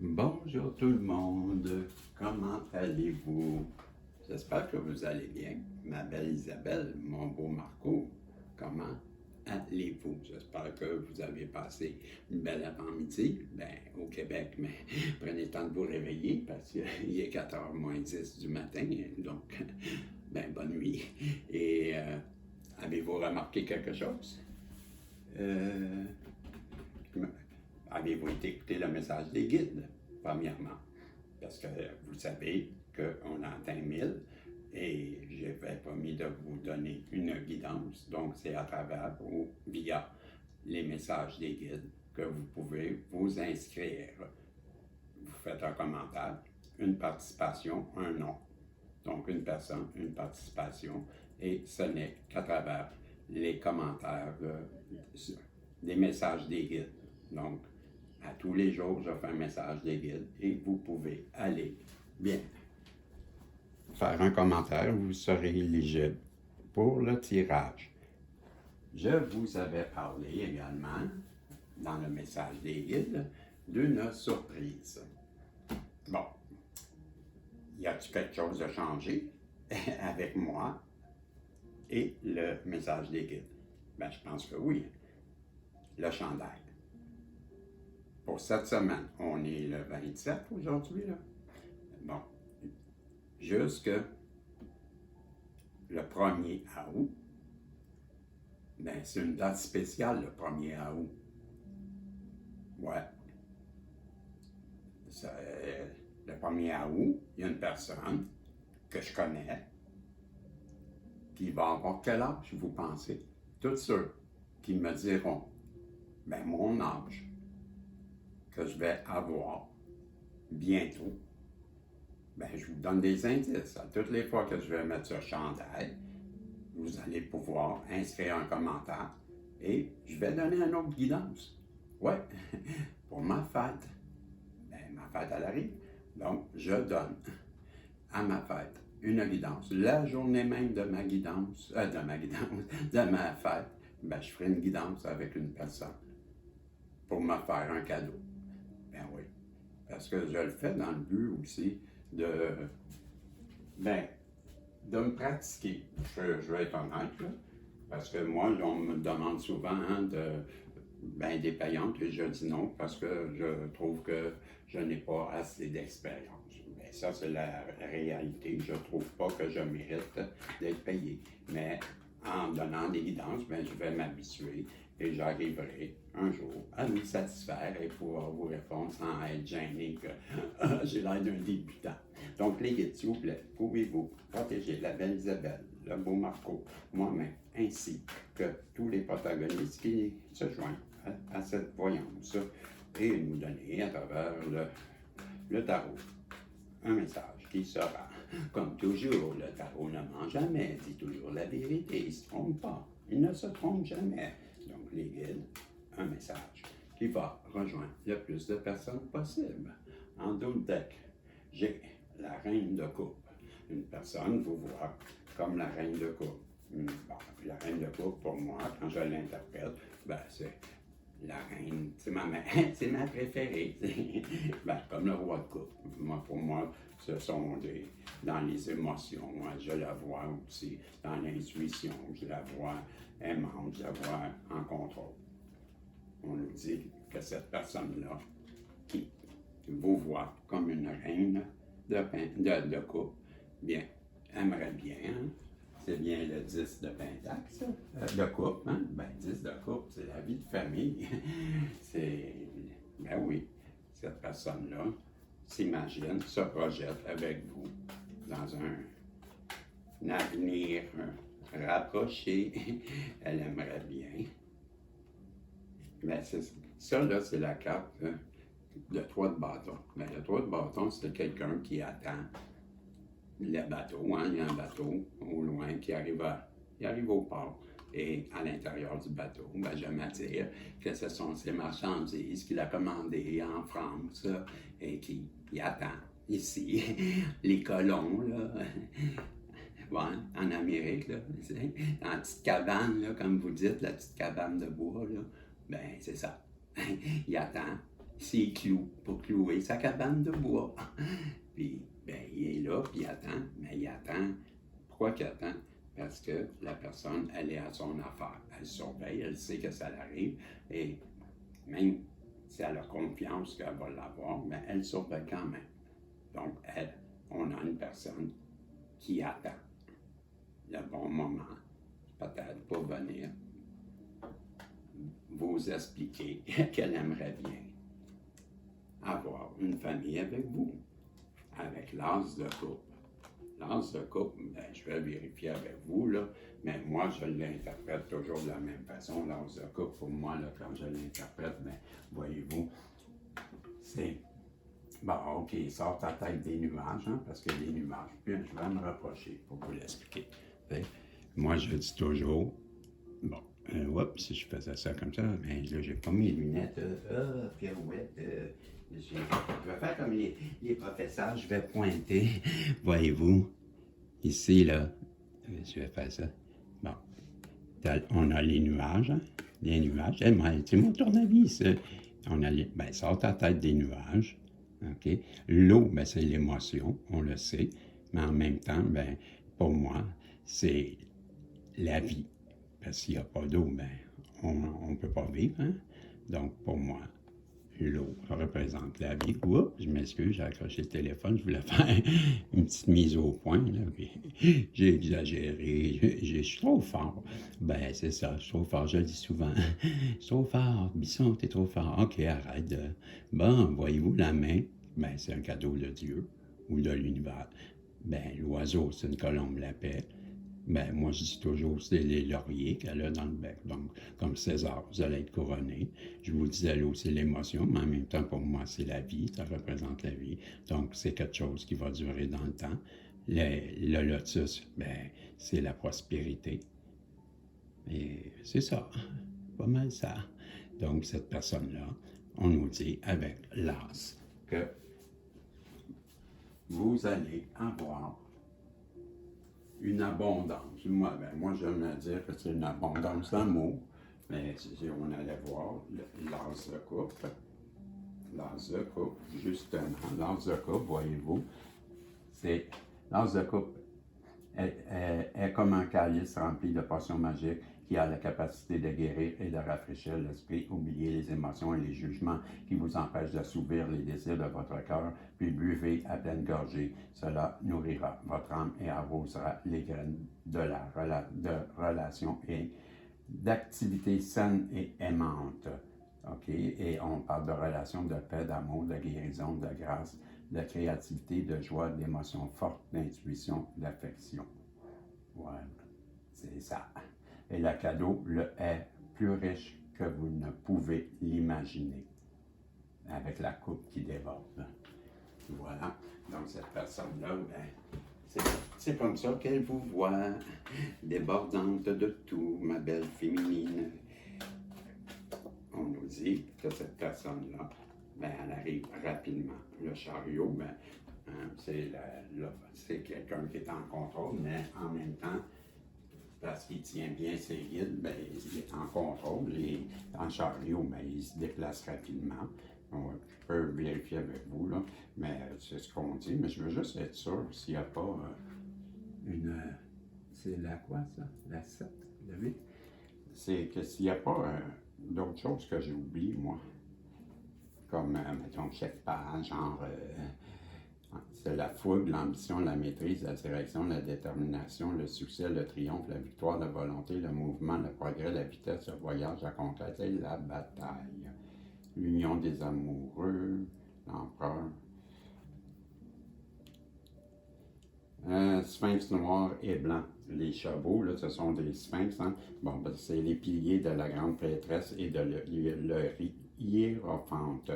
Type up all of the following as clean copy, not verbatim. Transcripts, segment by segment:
Bonjour tout le monde, comment allez-vous? J'espère que vous allez bien. Ma belle Isabelle, mon beau Marco, comment allez-vous? J'espère que vous avez passé une belle après-midi, au Québec, mais prenez le temps de vous réveiller parce qu'il est 4h moins 10 du matin, donc bonne nuit. Et avez-vous remarqué quelque chose? Avez-vous écouté le message des guides, premièrement? Parce que vous savez qu'on a atteint 1000 et j'avais promis de vous donner une guidance. Donc, c'est à travers ou via les messages des guides que vous pouvez vous inscrire. Vous faites un commentaire, une participation, un nom. Donc, une personne, une participation. Et ce n'est qu'à travers les commentaires des messages des guides. Donc, à tous les jours, je fais un message des guides et vous pouvez aller faire un commentaire, vous serez éligible pour le tirage. Je vous avais parlé également, dans le message des guides, d'une surprise. Bon, y a-t-il quelque chose de changé avec moi et le message des guides? Je pense que oui. Le chandail. Pour cette semaine, on est le 27 aujourd'hui, là. Bon, jusque le 1er août, c'est une date spéciale, le 1er août. Ouais. Le 1er août, il y a une personne que je connais qui va avoir quel âge, vous pensez? Tous ceux qui me diront, mon âge, que je vais avoir bientôt, je vous donne des indices. À toutes les fois que je vais mettre ce chandail, vous allez pouvoir inscrire un commentaire et je vais donner une autre guidance. Ouais, pour ma fête. Ma fête, elle arrive. Donc, je donne à ma fête une guidance. La journée même de ma guidance, de ma fête, je ferai une guidance avec une personne pour me faire un cadeau. Oui, parce que je le fais dans le but aussi de me pratiquer. Je vais être honnête, là, parce que moi, on me demande souvent des payantes et je dis non parce que je trouve que je n'ai pas assez d'expérience. Ça, c'est la réalité. Je ne trouve pas que je mérite d'être payé. Mais en donnant des guidances, je vais m'habituer et j'arriverai un jour à vous satisfaire et pouvoir vous répondre sans être gêné que j'ai l'air d'un débutant. Donc, les guides, s'il vous plaît, pouvez-vous protéger la belle Isabelle, le beau Marco, moi-même, ainsi que tous les protagonistes qui se joignent à cette voyance et nous donner à travers le tarot un message qui sera, comme toujours, le tarot ne ment jamais, dit toujours la vérité, il ne se trompe pas, il ne se trompe jamais. Donc, les guides, un message qui va rejoindre le plus de personnes possible. En d'autres decks, j'ai la reine de coupe. Une personne vous voit comme la reine de coupe. La reine de coupe, pour moi, quand je l'interprète, c'est la reine, c'est ma mère, c'est ma préférée. Comme le roi de coupe. Pour moi, ce sont dans les émotions. Moi, je la vois aussi dans l'intuition. Je la vois aimante, je la vois en contrôle. On nous dit que cette personne-là, qui vous voit comme une reine de coupe, aimerait bien, hein? C'est bien le 10 de pentacle, ça, de coupe, hein? 10 de coupe, c'est la vie de famille. Oui, cette personne-là s'imagine, se projette avec vous dans un avenir rapproché. Elle aimerait bien. Ça, là, c'est la carte de 3 de bâton. Le 3 de bâton, c'est quelqu'un qui attend le bateau, hein? Il y a un bateau au loin qui arrive au port. Et à l'intérieur du bateau, j'aime à dire que ce sont ces marchandises qu'il a commandées en France et qui attend ici. Les colons, là, en Amérique, là, dans la petite cabane, là, comme vous dites, la petite cabane de bois, là, c'est ça. Il attend ses clous pour clouer sa cabane de bois. Puis, ben, il est là, puis il attend, mais il attend. Pourquoi qu'il attend? Parce que la personne, elle est à son affaire. Elle surveille, elle sait que ça l'arrive, et même si elle a confiance qu'elle va l'avoir, mais elle surveille quand même. Donc, on a une personne qui attend le bon moment, peut-être pour venir vous expliquer qu'elle aimerait bien avoir une famille avec vous, avec l'as de coupe. L'as de couple, ben, je vais vérifier avec vous, là, mais moi, je l'interprète toujours de la même façon. L'as de couple, pour moi, là, quand je l'interprète, ben, voyez-vous, c'est, bon, OK, sort ta tête des nuages, hein, parce que les nuages, puis je vais me rapprocher pour vous l'expliquer. Moi, je dis toujours, bon, si je faisais ça comme ça, ben là, j'ai pas mes lunettes, pirouette, je vais faire comme les professeurs, je vais pointer, voyez-vous, ici, là, je vais faire ça. Bon, on a les nuages, hein, les nuages, c'est mon tournevis, on a ben, sort ta tête des nuages, OK? L'eau, ben, c'est l'émotion, on le sait, mais en même temps, ben, pour moi, c'est la vie. Parce qu'il n'y a pas d'eau, ben, on ne peut pas vivre. Hein? Donc, pour moi, l'eau représente la vie. Oups, je m'excuse, j'ai accroché le téléphone, je voulais faire une petite mise au point. Là, puis j'ai exagéré, je suis trop fort. Ben, c'est ça, je suis trop fort, je le dis souvent. Je suis trop fort, Bisson, t'es trop fort. OK, arrête. Bon, voyez-vous, la main, ben, c'est un cadeau de Dieu ou de l'univers. Ben, l'oiseau, c'est une colombe la paix. Ben, moi, je dis toujours, c'est les lauriers qu'elle a dans le bec. Donc, comme César, vous allez être couronné. Je vous disais, l'eau, c'est l'émotion, mais en même temps, pour moi, c'est la vie. Ça représente la vie. Donc, c'est quelque chose qui va durer dans le temps. Le lotus, ben, c'est la prospérité. Et c'est ça. Pas mal ça. Donc, cette personne-là, on nous dit avec l'as que vous allez avoir une abondance. Moi, j'aime dire que c'est une abondance d'amour, mais si on allait voir l'as de coupe, justement, l'as de coupe, voyez-vous, c'est l'as de coupe est comme un calice rempli de potions magiques qui a la capacité de guérir et de rafraîchir l'esprit, oublier les émotions et les jugements qui vous empêchent d'assouvir les désirs de votre cœur, puis buvez à pleine gorgée. Cela nourrira votre âme et arrosera les graines de relations et d'activités saines et aimantes. OK? Et on parle de relations de paix, d'amour, de guérison, de grâce, de créativité, de joie, d'émotions fortes, d'intuition, d'affection. Voilà, c'est ça. Et le cadeau est plus riche que vous ne pouvez l'imaginer, avec la coupe qui déborde. Voilà. Donc, cette personne-là, ben, c'est comme ça qu'elle vous voit, débordante de tout, ma belle féminine. On nous dit que cette personne-là, ben, elle arrive rapidement. Le chariot, ben, c'est quelqu'un qui est en contrôle, mais en même temps, parce qu'il tient bien ses guides, ben, il est en contrôle. Et en chariot, ben, il se déplace rapidement. Je peux vérifier avec vous, là, mais c'est ce qu'on dit. Mais je veux juste être sûr s'il n'y a pas c'est la quoi, ça? La 7, la 8? C'est que s'il n'y a pas d'autres choses que j'ai oubliées, moi, comme, mettons, chaque page, genre, c'est la fougue, l'ambition, la maîtrise, la direction, la détermination, le succès, le triomphe, la victoire, la volonté, le mouvement, le progrès, la vitesse, le voyage, la conquête et la bataille. L'union des amoureux, l'empereur. Sphinx noir et blanc. Les chevaux, là, ce sont des sphinx. Hein? Bon, ben, c'est les piliers de la grande prêtresse et de le hiérophante.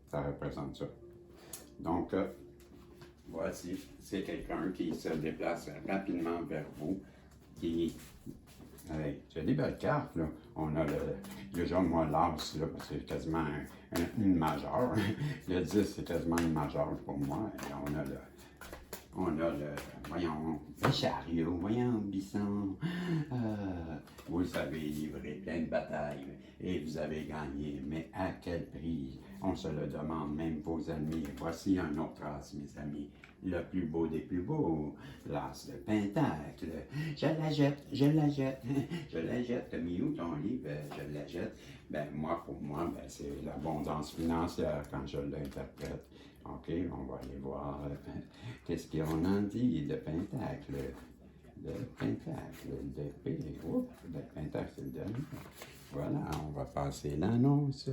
Ça représente ça. Donc, voici, c'est quelqu'un qui se déplace rapidement vers vous, qui... c'est des belles cartes, là. On a déjà, moi, l'as, là, c'est quasiment une majeure. Le 10, c'est quasiment une majeure pour moi. Et voyons, le chariot, voyons, Bisson. Vous avez livré plein de batailles et vous avez gagné, mais à quel prix? On se le demande, même vos amis. Voici un autre as, mes amis. Le plus beau des plus beaux, l'as de Pentacle. Je la jette, je la jette, je la jette. T'as mis où ton livre? Je la jette. Ben, pour moi, ben, c'est l'abondance financière quand je l'interprète. OK, on va aller voir qu'est-ce qu'on en dit de Pentacle. De Pentacle, d'épée. Oups, de Pentacle, c'est le dernier. Voilà, on va passer l'annonce.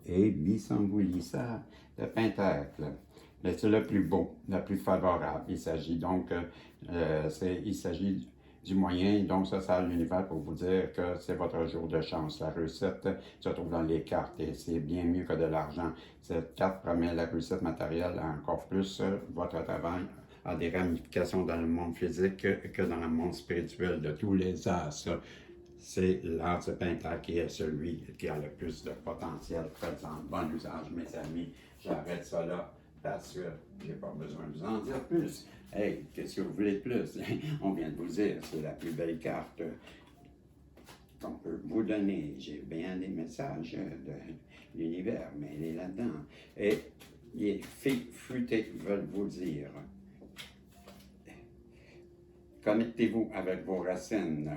Et Bissamboulissa de Pentacle. C'est le plus beau, le plus favorable. Il s'agit donc, il s'agit du moyen, donc ça sert à l'univers pour vous dire que c'est votre jour de chance. La réussite se trouve dans les cartes et c'est bien mieux que de l'argent. Cette carte promet la réussite matérielle, encore plus votre travail a des ramifications dans le monde physique que dans le monde spirituel de tous les as. C'est l'as de Pentacle qui est celui qui a le plus de potentiel. Faites-en bon usage, mes amis. J'arrête ça là parce que j'ai pas besoin de vous en dire plus. Hey, qu'est-ce que vous voulez de plus? On vient de vous dire, c'est la plus belle carte qu'on peut vous donner. J'ai bien des messages de l'univers, mais elle est là-dedans. Et les filles futées veulent vous dire, connectez-vous avec vos racines.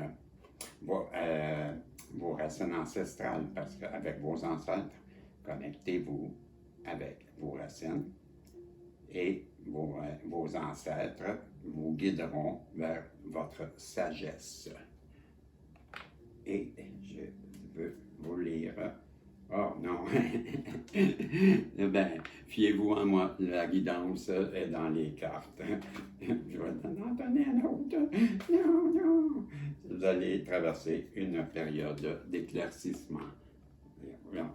Vos racines ancestrales, parce qu'avec vos ancêtres, connectez-vous avec vos racines et vos ancêtres vous guideront vers votre sagesse. Et je veux vous lire. Oh non! Ben, fiez-vous en moi, la guidance est dans les cartes. Je vais en donner un autre. Non, non! Vous allez traverser une période d'éclaircissement.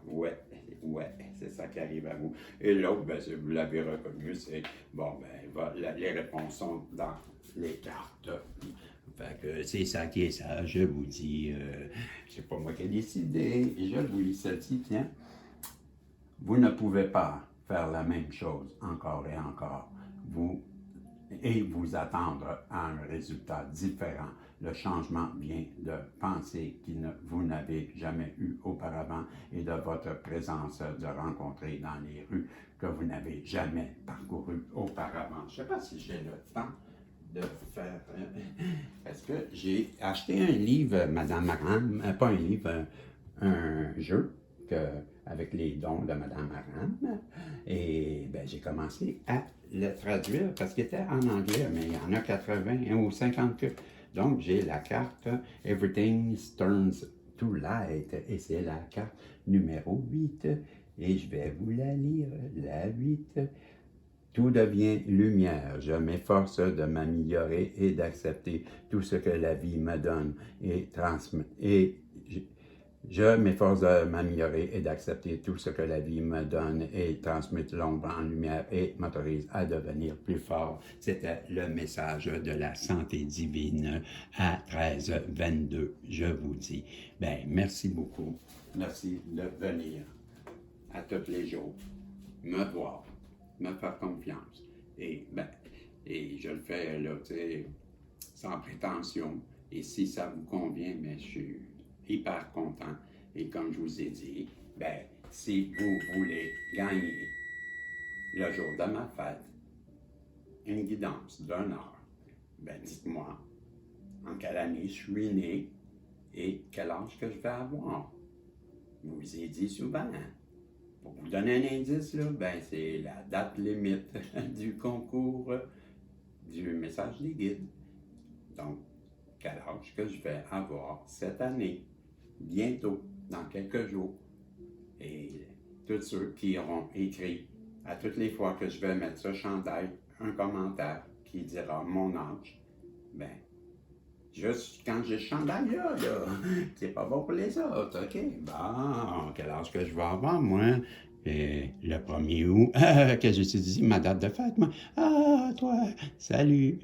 Ouais, c'est ça qui arrive à vous. Et l'autre, ben, si vous l'avez reconnu, c'est, bon, ben, les réponses sont dans les cartes. Fait que c'est ça qui est ça, je vous dis, c'est pas moi qui ai décidé, je vous lis celle-ci, tiens. Vous ne pouvez pas faire la même chose encore et encore, vous attendre à un résultat différent. Le changement vient de pensées vous n'avez jamais eu auparavant et de votre présence de rencontrer dans les rues que vous n'avez jamais parcouru auparavant. Je ne sais pas si j'ai le temps de faire... Parce que j'ai acheté un livre, Madame Aram, pas un livre, un jeu avec les dons de Madame Aram. Et ben, j'ai commencé à le traduire parce qu'il était en anglais, mais il y en a 80 ou 50 que... Donc, j'ai la carte Everything Turns to Light et c'est la carte numéro 8. Et je vais vous la lire, la 8. Tout devient lumière. Je m'efforce de m'améliorer et d'accepter tout ce que la vie me donne et transmet. Je m'efforce de m'améliorer et d'accepter tout ce que la vie me donne et transmute l'ombre en lumière et m'autorise à devenir plus fort. C'était le message de la santé divine à 13-22. Je vous dis, ben merci beaucoup. Merci de venir à tous les jours, me voir, me faire confiance. Et je le fais là, tu sais, sans prétention. Et si ça vous convient, mais je suis hyper content. Et comme je vous ai dit, ben, si vous voulez gagner le jour de ma fête, une guidance d'1 heure, ben, dites-moi en quelle année je suis né et quel âge que je vais avoir. Je vous ai dit souvent, pour vous donner un indice, là, ben, c'est la date limite du concours du message des guides. Donc, quel âge que je vais avoir cette année, bientôt, dans quelques jours. Et tous ceux qui auront écrit à toutes les fois que je vais mettre ce chandail, un commentaire qui dira mon âge, ben, juste quand j'ai ce chandail-là, c'est pas bon pour les autres, OK? Bon, quel âge que je vais avoir, moi? Et le 1er août, que j'ai dit ma date de fête, moi? Ah, toi, salut!